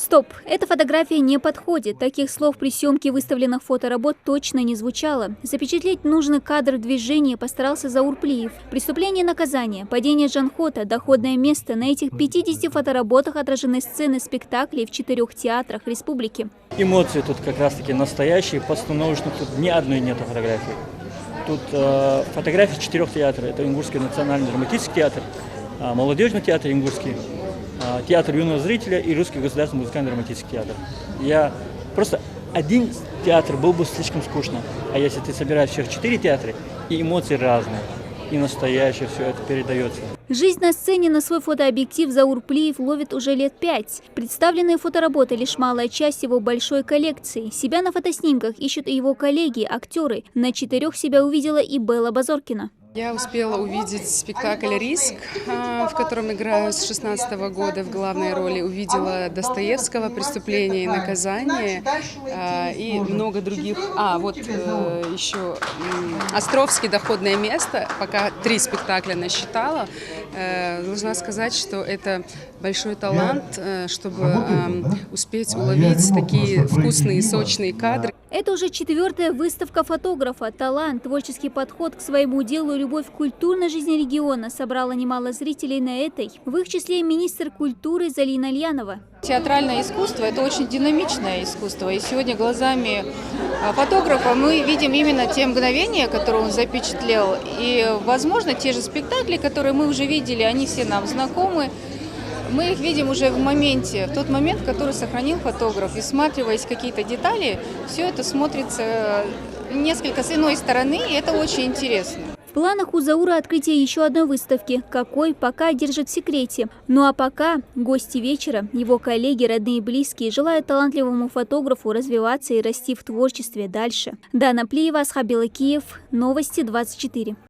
Стоп, эта фотография не подходит. Таких слов при съемке выставленных фоторабот точно не звучало. Запечатлеть нужный кадр движения постарался Заур Плиев. Преступление и наказание, падение Джанхота, доходное место. На этих 50 фотоработах отражены сцены спектаклей в 4 театрах республики. Эмоции тут как раз-таки настоящие, постановочных тут ни одной нету фотографии. Тут фотографии 4 театров. Это Ингушский национальный драматический театр, молодежный театр Ингушский, театр юного зрителя и Русский государственный музыкальный драматический театр. Просто один театр был бы слишком скучно. А если ты собираешь всех 4 театра, и эмоции разные, и настоящее все это передается. Жизнь на сцене на свой фотообъектив Заур Плиев ловит уже лет 5. Представленные фотоработы – лишь малая часть его большой коллекции. Себя на фотоснимках ищут и его коллеги, актеры. На 4 себя увидела и Белла Базоркина. Я успела увидеть спектакль «Риск», в котором играю с 2016 года в главной роли. Увидела Достоевского «Преступление и наказание» и много других. Еще Островский «Доходное место». Пока 3 спектакля насчитала. Должна сказать, что это большой талант, чтобы успеть уловить такие вкусные, сочные кадры. Это уже 4-я выставка фотографа. Талант, творческий подход к своему делу и любовь к культурной жизни региона собрала немало зрителей на этой. В их числе и министр культуры Залина Альянова. Театральное искусство – это очень динамичное искусство. И сегодня глазами фотографа мы видим именно те мгновения, которые он запечатлел. И, возможно, те же спектакли, которые мы уже видели, они все нам знакомы. Мы их видим уже в моменте, в тот момент, который сохранил фотограф. И всматриваясь в какие-то детали, все это смотрится несколько с иной стороны, и это очень интересно. В планах у Заура открытие еще одной выставки. Какой, пока держит в секрете. Ну а пока гости вечера, его коллеги, родные и близкие, желают талантливому фотографу развиваться и расти в творчестве дальше. Дана Плиева, Асхаб Белокиев, Новости 24.